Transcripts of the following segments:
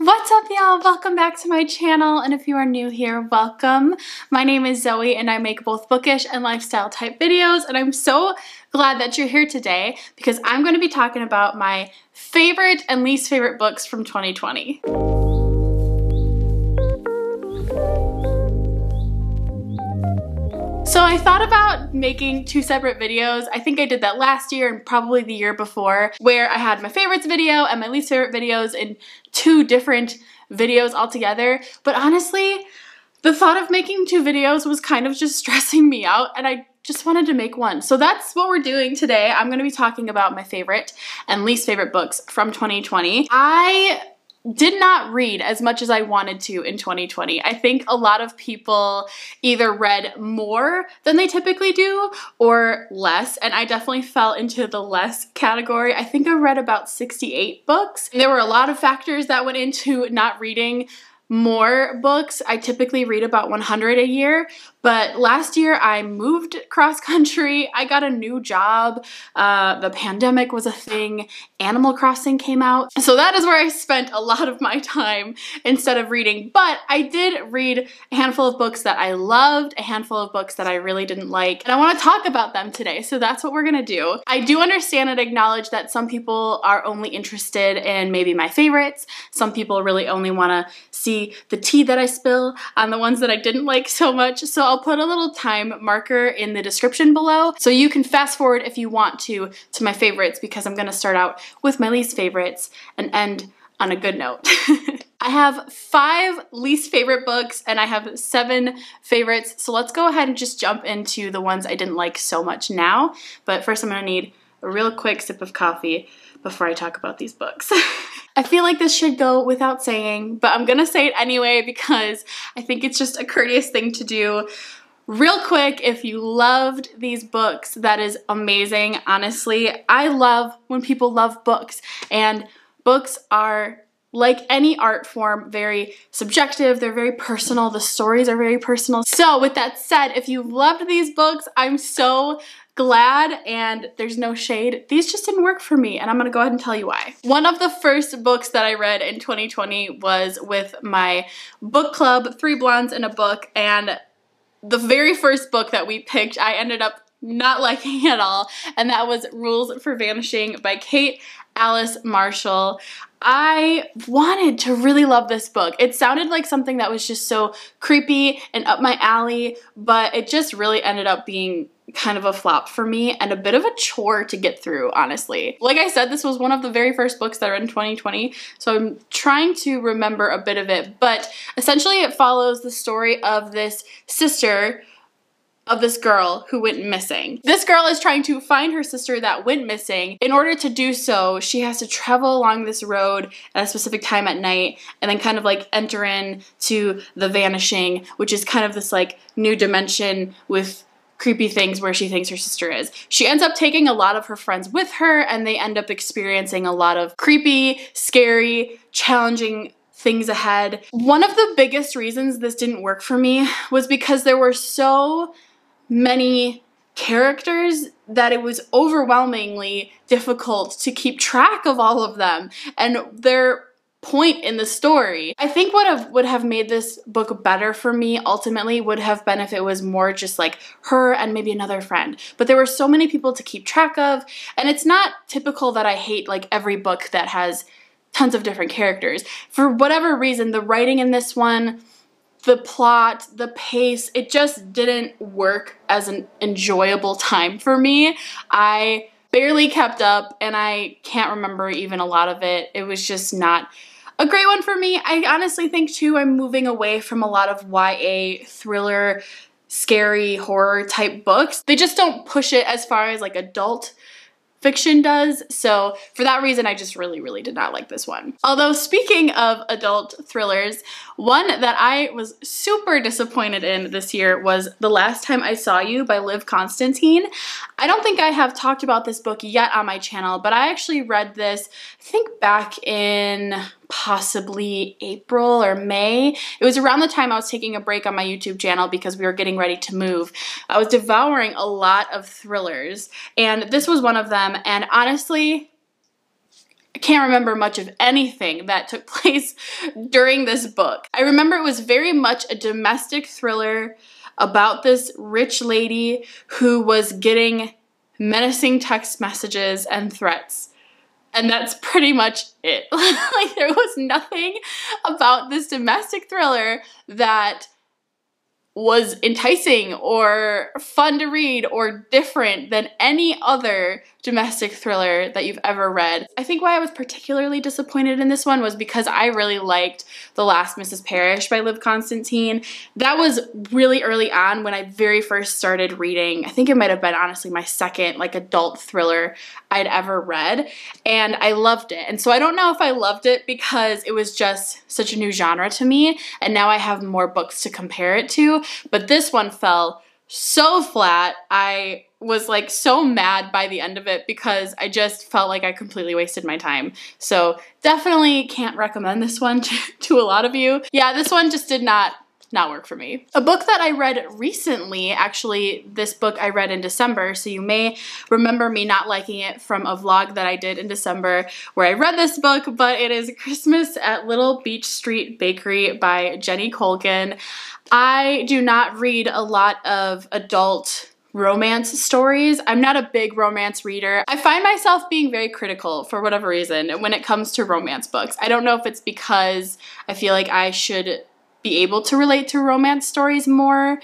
What's up, y'all? Welcome back to my channel, and if you are new here, welcome. My name is Zoe and I make both bookish and lifestyle type videos, and I'm so glad that you're here today because I'm going to be talking about my favorite and least favorite books from 2020. So I thought about making two separate videos. I think I did that last year and probably the year before, where I had my favorites video and my least favorite videos in two different videos altogether. But honestly, the thought of making two videos was kind of just stressing me out, and I just wanted to make one. So that's what we're doing today. I'm going to be talking about my favorite and least favorite books from 2020. I did not read as much as I wanted to in 2020. I think a lot of people either read more than they typically do or less, and I definitely fell into the less category. I think I read about 68 books. There were a lot of factors that went into not reading more books. I typically read about 100 a year, but last year I moved cross country. I got a new job. The pandemic was a thing. Animal Crossing came out. So that is where I spent a lot of my time instead of reading. But I did read a handful of books that I loved, a handful of books that I really didn't like, and I want to talk about them today. So that's what we're gonna do. I do understand and acknowledge that some people are only interested in maybe my favorites. Some people really only want to see the tea that I spill on the ones that I didn't like so much. So I'll put a little time marker in the description below so you can fast forward if you want to my favorites, because I'm gonna start out with my least favorites and end on a good note. I have 5 least favorite books and I have 7 favorites. So let's go ahead and just jump into the ones I didn't like so much now. But first I'm gonna need a real quick sip of coffee before I talk about these books. I feel like this should go without saying, but I'm gonna say it anyway because I think it's just a courteous thing to do. Real quick, if you loved these books, that is amazing. Honestly, I love when people love books, and books are, like any art form, very subjective. They're very personal. The stories are very personal. So with that said, if you loved these books, I'm so glad, and there's no shade. These just didn't work for me, and I'm gonna go ahead and tell you why. One of the first books that I read in 2020 was with my book club, 3 Blondes and a Book, and the very first book that we picked, I ended up not liking at all, and that was Rules for Vanishing by Kate Alice Marshall. I wanted to really love this book. It sounded like something that was just so creepy and up my alley, but it just really ended up being kind of a flop for me and a bit of a chore to get through, honestly. Like I said, this was one of the very first books that I read in 2020, so I'm trying to remember a bit of it, but essentially it follows the story of this sister of this girl who went missing. This girl is trying to find her sister that went missing. In order to do so, she has to travel along this road at a specific time at night and then kind of like enter in to the vanishing, which is kind of this like new dimension with creepy things where she thinks her sister is. She ends up taking a lot of her friends with her, and they end up experiencing a lot of creepy, scary, challenging things ahead. One of the biggest reasons this didn't work for me was because there were so many characters that it was overwhelmingly difficult to keep track of all of them and their point in the story. I think what would have made this book better for me ultimately would have been if it was more just like her and maybe another friend. But there were so many people to keep track of, and it's not typical that I hate like every book that has tons of different characters. For whatever reason, the writing in this one, the plot, the pace, it just didn't work as an enjoyable time for me. I barely kept up, and I can't remember even a lot of it. It was just not a great one for me. I honestly think too I'm moving away from a lot of YA thriller, scary horror type books. They just don't push it as far as like adult fiction does, so for that reason I just really did not like this one. Although speaking of adult thrillers, one that I was super disappointed in this year was The Last Time I Saw You by Liv Constantine. I don't think I have talked about this book yet on my channel, but I actually read this, I think back in possibly April or May. It was around the time I was taking a break on my YouTube channel because we were getting ready to move. I was devouring a lot of thrillers, and this was one of them, and honestly, can't remember much of anything that took place during this book. I remember it was very much a domestic thriller about this rich lady who was getting menacing text messages and threats. And that's pretty much it. Like, there was nothing about this domestic thriller that was enticing or fun to read or different than any other domestic thriller that you've ever read. I think why I was particularly disappointed in this one was because I really liked The Last Mrs. Parrish by Liv Constantine. That was really early on when I very first started reading. I think it might have been honestly my second like adult thriller I'd ever read, and I loved it. And so I don't know if I loved it because it was just such a new genre to me and now I have more books to compare it to, but this one fell so flat. I was like so mad by the end of it because I just felt like I completely wasted my time. So definitely can't recommend this one to a lot of you. Yeah, this one just did not work for me. A book that I read recently, actually this book I read in December, so you may remember me not liking it from a vlog that I did in December where I read this book, but it is Christmas at Little Beach Street Bakery by Jenny Colgan. I do not read a lot of adult romance stories. I'm not a big romance reader. I find myself being very critical for whatever reason when it comes to romance books. I don't know if it's because I feel like I should be able to relate to romance stories more,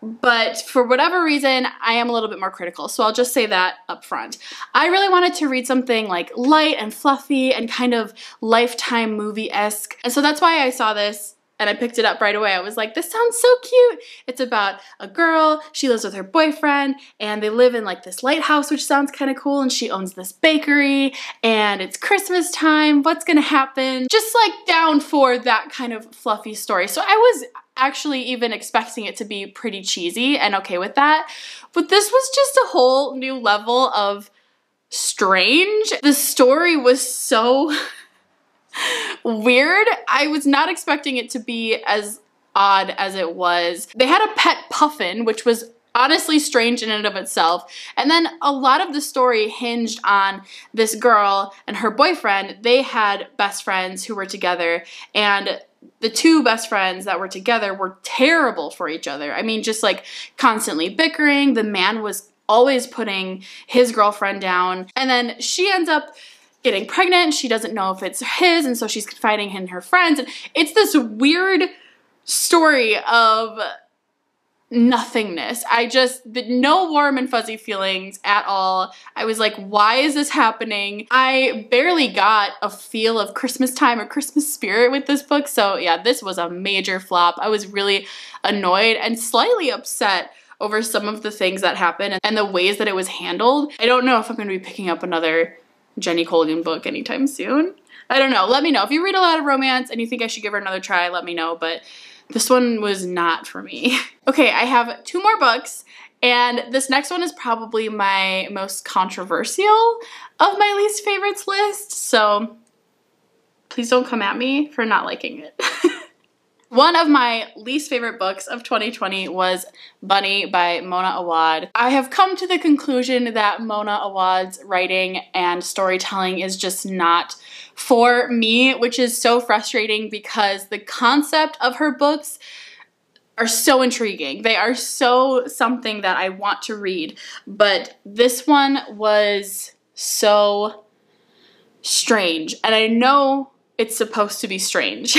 but for whatever reason, I am a little bit more critical, so I'll just say that up front. I really wanted to read something like light and fluffy and kind of Lifetime movie-esque, and so that's why I saw this and I picked it up right away. I was like, this sounds so cute. It's about a girl, she lives with her boyfriend, and they live in like this lighthouse, which sounds kind of cool, and she owns this bakery, and it's Christmas time, what's gonna happen? Just like down for that kind of fluffy story. So I was actually even expecting it to be pretty cheesy and okay with that, but this was just a whole new level of strange. The story was so weird. I was not expecting it to be as odd as it was. They had a pet puffin, which was honestly strange in and of itself. And then a lot of the story hinged on this girl and her boyfriend. They had best friends who were together, and the two best friends that were together were terrible for each other. I mean, just like constantly bickering. The man was always putting his girlfriend down, and then she ends up getting pregnant. She doesn't know if it's his, and so she's confiding in her friends. And it's this weird story of nothingness. No warm and fuzzy feelings at all. I was like, why is this happening? I barely got a feel of Christmas time or Christmas spirit with this book. So yeah, this was a major flop. I was really annoyed and slightly upset over some of the things that happened and the ways that it was handled. I don't know if I'm going to be picking up another Jenny Colgan book anytime soon. I don't know. Let me know. If you read a lot of romance and you think I should give her another try, let me know, but this one was not for me. Okay, I have two more books, and this next one is probably my most controversial of my least favorites list, so please don't come at me for not liking it. One of my least favorite books of 2020 was Bunny by Mona Awad. I have come to the conclusion that Mona Awad's writing and storytelling is just not for me, which is so frustrating because the concept of her books are so intriguing. They are so something that I want to read, but this one was so strange, and I know it's supposed to be strange.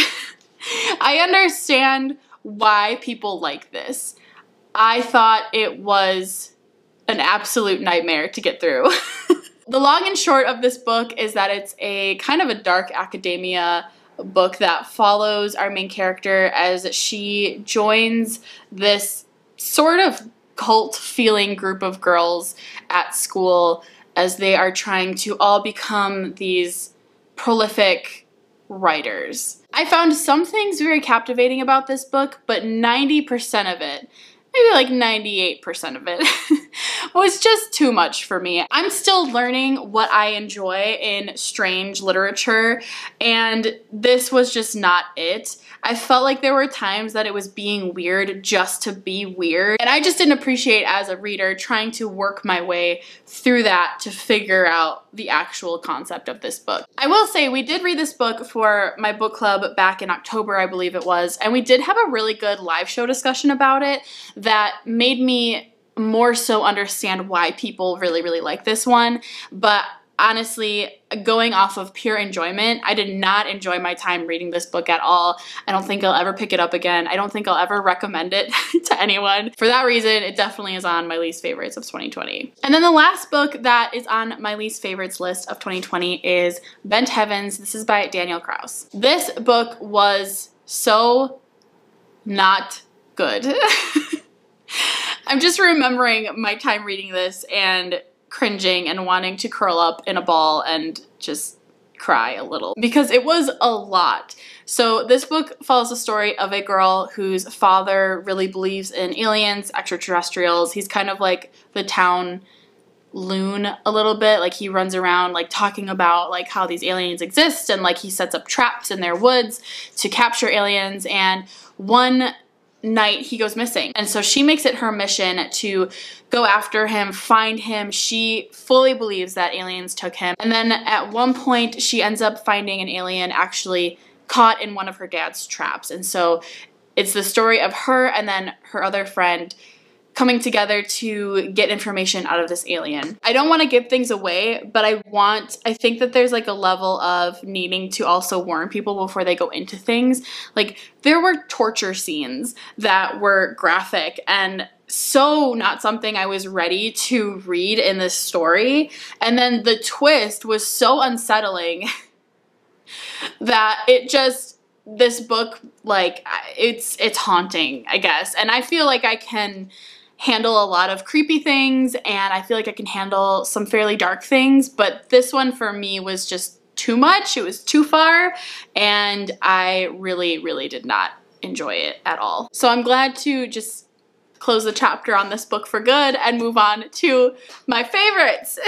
I understand why people like this. I thought it was an absolute nightmare to get through. The long and short of this book is that it's a kind of a dark academia book that follows our main character as she joins this sort of cult feeling group of girls at school as they are trying to all become these prolific writers. I found some things very captivating about this book, but 90% of it, maybe like 98% of it was just too much for me. I'm still learning what I enjoy in strange literature, and this was just not it. I felt like there were times that it was being weird just to be weird, and I just didn't appreciate as a reader trying to work my way through that to figure out the actual concept of this book. I will say we did read this book for my book club back in October, I believe it was, and we did have a really good live show discussion about it that made me more so understand why people really, really like this one. But honestly, going off of pure enjoyment, I did not enjoy my time reading this book at all. I don't think I'll ever pick it up again. I don't think I'll ever recommend it to anyone. For that reason, it definitely is on my least favorites of 2020. And then the last book that is on my least favorites list of 2020 is Bent Heavens. This is by Daniel Kraus. This book was so not good. I'm just remembering my time reading this and cringing and wanting to curl up in a ball and just cry a little because it was a lot. So this book follows the story of a girl whose father really believes in aliens, extraterrestrials. He's kind of like the town loon a little bit. Like he runs around like talking about like how these aliens exist, and like he sets up traps in their woods to capture aliens, and one night he goes missing. And so she makes it her mission to go after him, find him. She fully believes that aliens took him. And then at one point she ends up finding an alien actually caught in one of her dad's traps. And so it's the story of her and then her other friend coming together to get information out of this alien. I don't want to give things away, but I think that there's like a level of needing to also warn people before they go into things. Like there were torture scenes that were graphic and so not something I was ready to read in this story. And then the twist was so unsettling that it just, this book, like it's haunting, I guess. And I feel like I can handle a lot of creepy things, and I feel like I can handle some fairly dark things, but this one for me was just too much. It was too far, and I really, really did not enjoy it at all. So I'm glad to just close the chapter on this book for good and move on to my favorites.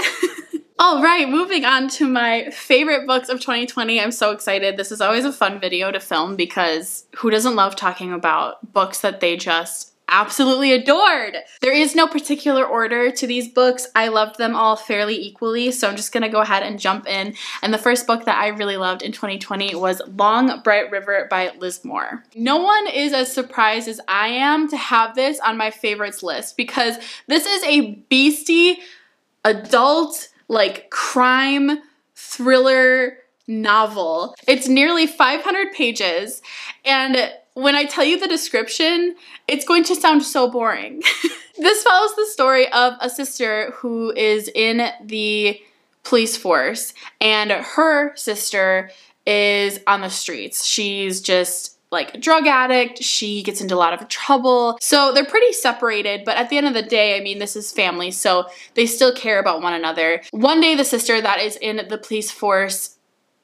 All right, moving on to my favorite books of 2020. I'm so excited. This is always a fun video to film because who doesn't love talking about books that they just absolutely adored? There is no particular order to these books. I loved them all fairly equally, so I'm just gonna go ahead and jump in. And the first book that I really loved in 2020 was Long Bright River by Liz Moore. No one is as surprised as I am to have this on my favorites list because this is a beastie, adult, like crime thriller novel. It's nearly 500 pages, and when I tell you the description, it's going to sound so boring. This follows the story of a sister who is in the police force, and her sister is on the streets. She's just like a drug addict. She gets into a lot of trouble. So they're pretty separated, but at the end of the day, I mean, this is family, so they still care about one another. One day, the sister that is in the police force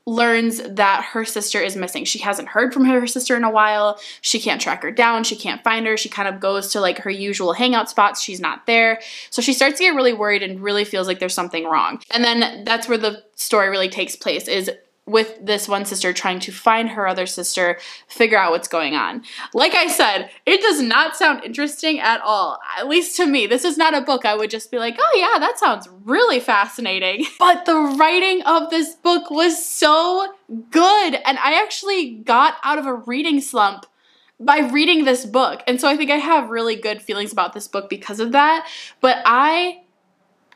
learns that her sister is missing. She hasn't heard from her sister in a while. She can't track her down. She can't find her. She kind of goes to like her usual hangout spots. She's not there. So she starts to get really worried and really feels like there's something wrong. And then that's where the story really takes place, is with this one sister trying to find her other sister, figure out what's going on. Like I said, it does not sound interesting at all. At least to me. This is not a book I would just be like, oh yeah, that sounds really fascinating. But the writing of this book was so good, and I actually got out of a reading slump by reading this book. And so I think I have really good feelings about this book because of that. But I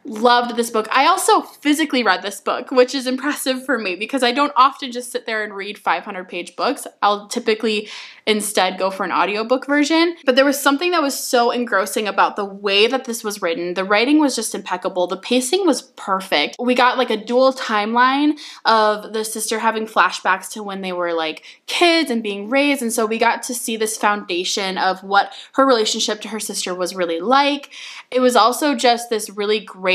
loved this book. I also physically read this book, which is impressive for me because I don't often just sit there and read 500-page books. I'll typically instead go for an audiobook version. But there was something that was so engrossing about the way that this was written. The writing was just impeccable. The pacing was perfect. We got like a dual timeline of the sister having flashbacks to when they were like kids and being raised. And so we got to see this foundation of what her relationship to her sister was really like. It was also just this really great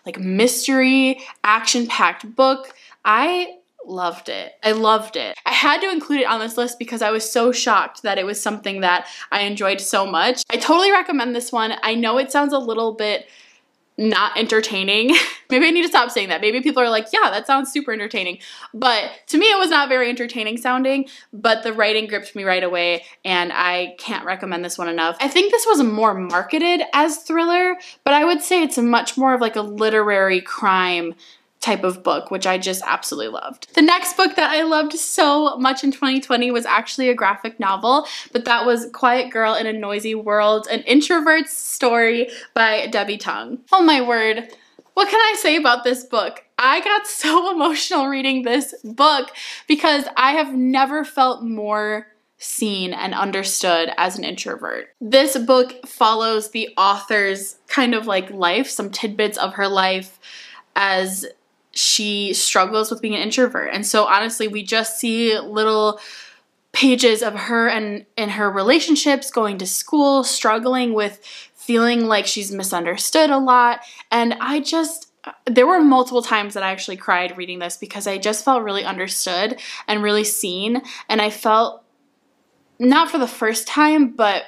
like mystery, action-packed book. I loved it. I loved it. I had to include it on this list because I was so shocked that it was something that I enjoyed so much. I totally recommend this one. I know it sounds a little bit not entertaining. Maybe I need to stop saying that. Maybe people are like, yeah, that sounds super entertaining. But to me, it was not very entertaining sounding, but the writing gripped me right away, and I can't recommend this one enough. I think this was more marketed as thriller, but I would say it's much more of like a literary crime type of book, which I just absolutely loved. The next book that I loved so much in 2020 was actually a graphic novel, but that was Quiet Girl in a Noisy World, an introvert's story by Debbie Tung. Oh my word. What can I say about this book? I got so emotional reading this book because I have never felt more seen and understood as an introvert. This book follows the author's kind of like life, some tidbits of her life as she struggles with being an introvert. And so honestly, we just see little pages of her and her relationships, going to school, struggling with feeling like she's misunderstood a lot. And there were multiple times that I actually cried reading this because I just felt really understood and really seen. And I felt, not for the first time, but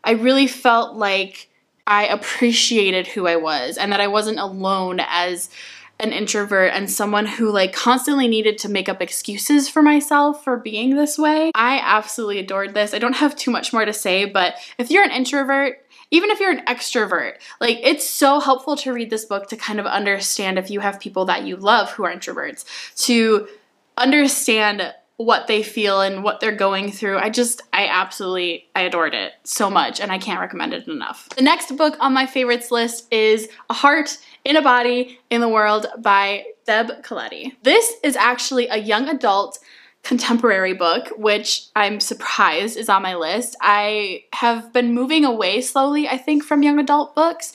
I really felt like I appreciated who I was and that I wasn't alone as an introvert and someone who like constantly needed to make up excuses for myself for being this way. I absolutely adored this. I don't have too much more to say, but if you're an introvert, even if you're an extrovert, like it's so helpful to read this book to kind of understand if you have people that you love who are introverts, to understand what they feel and what they're going through. I adored it so much, and I can't recommend it enough. The next book on my favorites list is A Heart in a Body in the World by Deb Coletti. This is actually a young adult contemporary book, which I'm surprised is on my list. I have been moving away slowly, I think, from young adult books,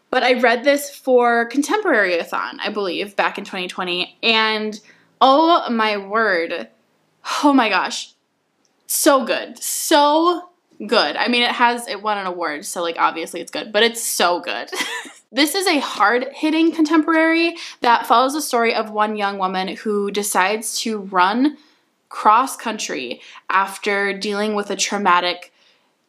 but I read this for Contemporary-a-thon, I believe, back in 2020, and oh my word, oh my gosh, so good, so good. I mean, it won an award, so like obviously it's good, but it's so good. This is a hard-hitting contemporary that follows the story of one young woman who decides to run cross-country after dealing with a traumatic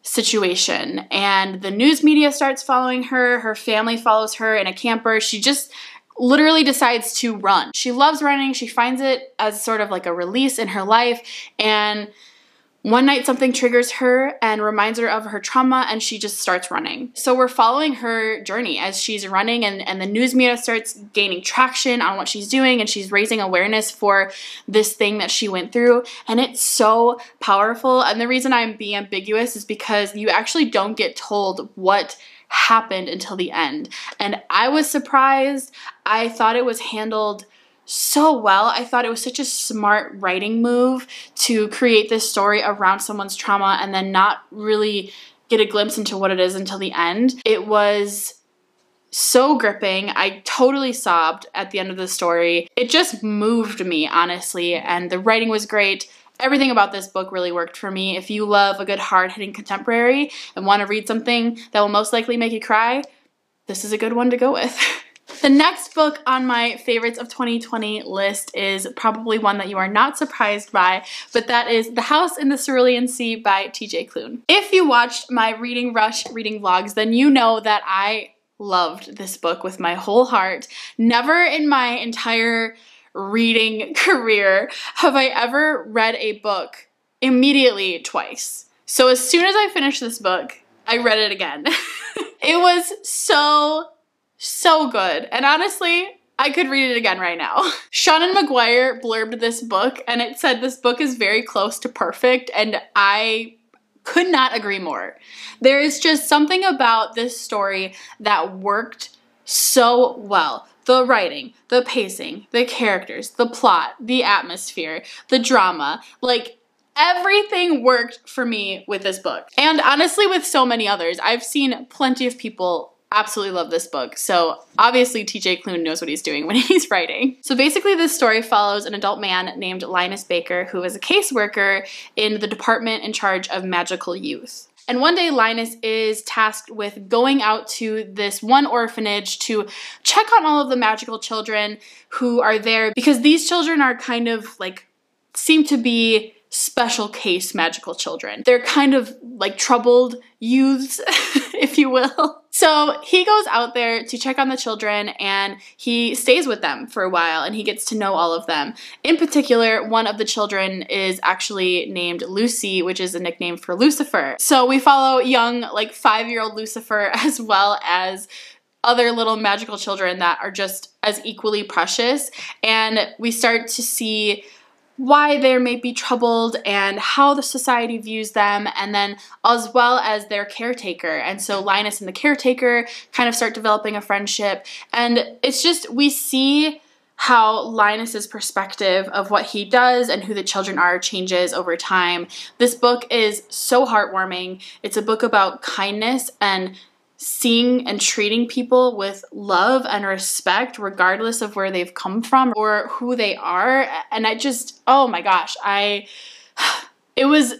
situation. And the news media starts following her, her family follows her in a camper. She just literally decides to run. She loves running. She finds it as sort of like a release in her life, and one night something triggers her and reminds her of her trauma, and she just starts running. So we're following her journey as she's running, and the news media starts gaining traction on what she's doing, and she's raising awareness for this thing that she went through, and it's so powerful. And the reason I'm being ambiguous is because you actually don't get told what happened until the end. And I was surprised. I thought it was handled so well. I thought it was such a smart writing move to create this story around someone's trauma and then not really get a glimpse into what it is until the end. It was so gripping. I totally sobbed at the end of the story. It just moved me, honestly, and the writing was great. Everything about this book really worked for me. If you love a good hard-hitting contemporary and want to read something that will most likely make you cry, this is a good one to go with. The next book on my favorites of 2020 list is probably one that you are not surprised by, but that is The House in the Cerulean Sea by TJ Klune. If you watched my Reading Rush reading vlogs, then you know that I loved this book with my whole heart. Never in my entire reading career have I ever read a book immediately twice. So as soon as I finished this book, I read it again. It was so good. And honestly, I could read it again right now. Shannon McGuire blurbed this book, and it said this book is very close to perfect, and I could not agree more. There is just something about this story that worked so well. The writing, the pacing, the characters, the plot, the atmosphere, the drama, like everything worked for me with this book. And honestly, with so many others. I've seen plenty of people absolutely love this book. So obviously TJ Klune knows what he's doing when he's writing. So basically this story follows an adult man named Linus Baker, who is a caseworker in the department in charge of magical youth. And one day Linus is tasked with going out to this one orphanage to check on all of the magical children who are there, because these children are kind of like, seem to be special case magical children. They're kind of like troubled youths, if you will. So he goes out there to check on the children and he stays with them for a while and he gets to know all of them. In particular, one of the children is actually named Lucy, which is a nickname for Lucifer. So we follow young, like 5-year-old Lucifer, as well as other little magical children that are just as equally precious. And we start to see why they may be troubled and how the society views them, and then as well as their caretaker. And so Linus and the caretaker kind of start developing a friendship, and it's just, we see how Linus's perspective of what he does and who the children are changes over time. This book is so heartwarming. It's a book about kindness and seeing and treating people with love and respect regardless of where they've come from or who they are. And I just, oh my gosh, it was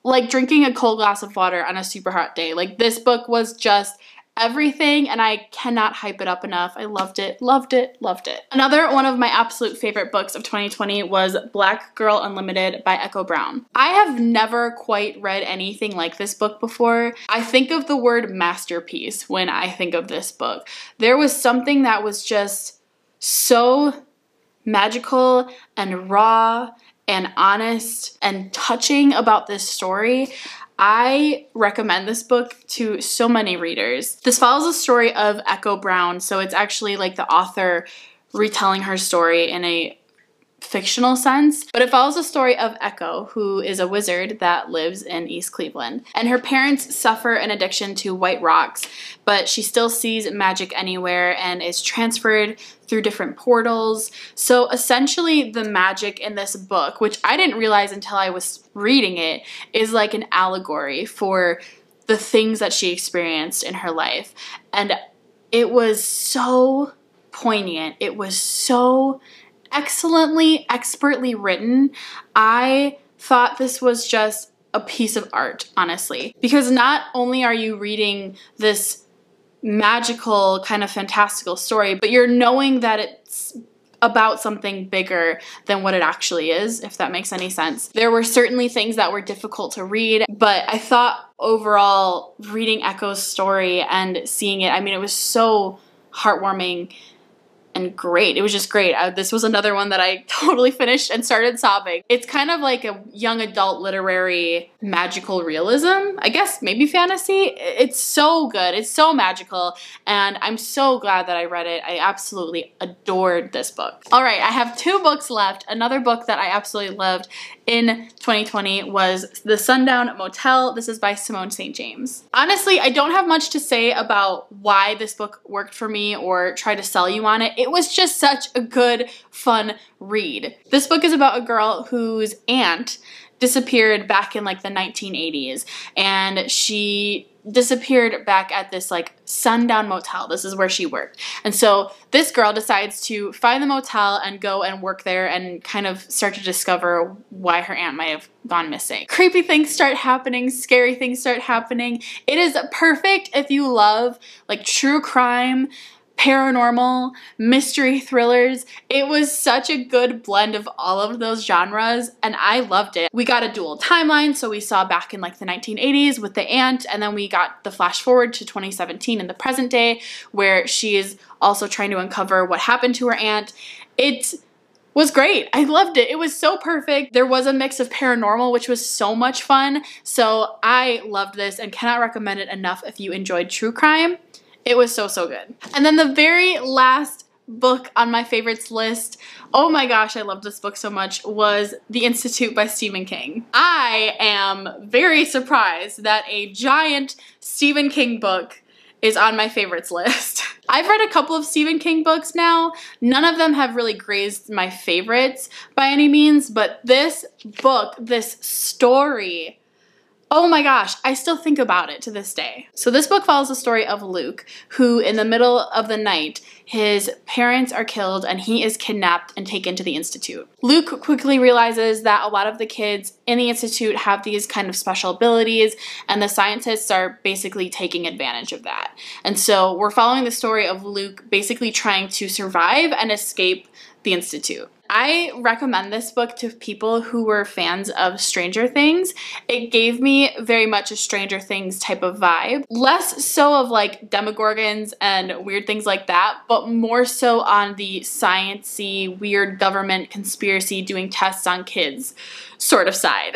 like drinking a cold glass of water on a super hot day. Like, this book was just everything, and I cannot hype it up enough. I loved it, loved it, loved it. Another one of my absolute favorite books of 2020 was Black Girl Unlimited by Echo Brown. I have never quite read anything like this book before. I think of the word masterpiece when I think of this book. There was something that was just so magical and raw and honest and touching about this story. I recommend this book to so many readers. This follows the story of Echo Brown, so it's actually like the author retelling her story in a fictional sense, but it follows the story of Echo, who is a wizard that lives in East Cleveland. And her parents suffer an addiction to white rocks, but she still sees magic anywhere and is transferred through different portals. So essentially the magic in this book, which I didn't realize until I was reading it, is like an allegory for the things that she experienced in her life. And it was so poignant. It was so excellently, expertly written. I thought this was just a piece of art, honestly, because not only are you reading this magical kind of fantastical story, but you're knowing that it's about something bigger than what it actually is, if that makes any sense. There were certainly things that were difficult to read, but I thought overall reading Echo's story and seeing it, I mean, it was so heartwarming and great. It was just great. This was another one that I totally finished and started sobbing. It's kind of like a young adult literary magical realism, I guess, maybe fantasy. It's so good. It's so magical, and I'm so glad that I read it. I absolutely adored this book. All right, I have 2 books left. Another book that I absolutely loved in 2020 was The Sundown Motel. This is by Simone St. James. Honestly, I don't have much to say about why this book worked for me or try to sell you on it. It was just such a good, fun read. This book is about a girl whose aunt disappeared back in like the 1980s, and she disappeared back at this like Sundown Motel. This is where she worked. And so this girl decides to find the motel and go and work there and kind of start to discover why her aunt might have gone missing. Creepy things start happening, scary things start happening. It is perfect if you love like true crime, paranormal, mystery thrillers. It was such a good blend of all of those genres, and I loved it. We got a dual timeline, so we saw back in like the 1980s with the aunt, and then we got the flash forward to 2017 in the present day, where she is also trying to uncover what happened to her aunt. It was great. I loved it. It was so perfect. There was a mix of paranormal, which was so much fun. So I loved this and cannot recommend it enough if you enjoyed true crime. It was so, so good. And then the very last book on my favorites list, oh my gosh, I love this book so much, was The Institute by Stephen King. I am very surprised that a giant Stephen King book is on my favorites list. I've read a couple of Stephen King books now. None of them have really grazed my favorites by any means, but this book, this story, Oh my gosh, I still think about it to this day. So this book follows the story of Luke, who in the middle of the night, his parents are killed and he is kidnapped and taken to the Institute. Luke quickly realizes that a lot of the kids in the Institute have these kind of special abilities, and the scientists are basically taking advantage of that. And so we're following the story of Luke basically trying to survive and escape the Institute. I recommend this book to people who were fans of Stranger Things. It gave me very much a Stranger Things type of vibe. Less so of like demogorgons and weird things like that, but more so on the science-y, weird government conspiracy doing tests on kids sort of side.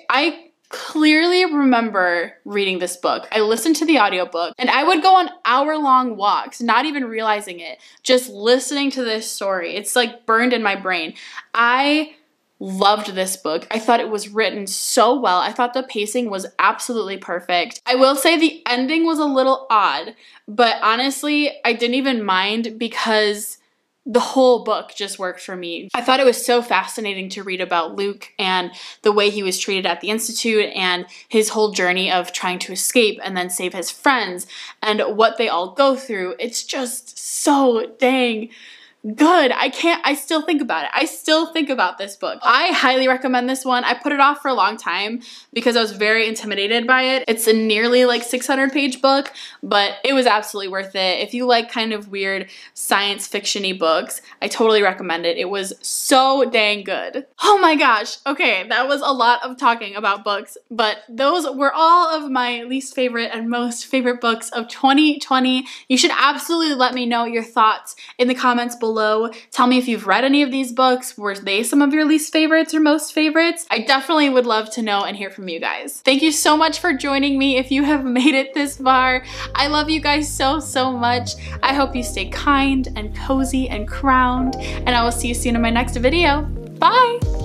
I clearly remember reading this book. I listened to the audiobook and I would go on hour-long walks, not even realizing it, just listening to this story. It's like burned in my brain. I loved this book. I thought it was written so well. I thought the pacing was absolutely perfect. I will say the ending was a little odd, but honestly, I didn't even mind because the whole book just worked for me. I thought it was so fascinating to read about Luke and the way he was treated at the Institute and his whole journey of trying to escape and then save his friends and what they all go through. It's just so dang good. I still think about it. I still think about this book. I highly recommend this one. I put it off for a long time because I was very intimidated by it. It's a nearly like 600-page book, but it was absolutely worth it. If you like kind of weird science fiction-y books, I totally recommend it. It was so dang good. Oh my gosh. Okay, that was a lot of talking about books, but those were all of my least favorite and most favorite books of 2020. You should absolutely let me know your thoughts in the comments below. Tell me if you've read any of these books. Were they some of your least favorites or most favorites? I definitely would love to know and hear from you guys. Thank you so much for joining me if you have made it this far. I love you guys so, so much. I hope you stay kind and cozy and crowned, and I will see you soon in my next video. Bye!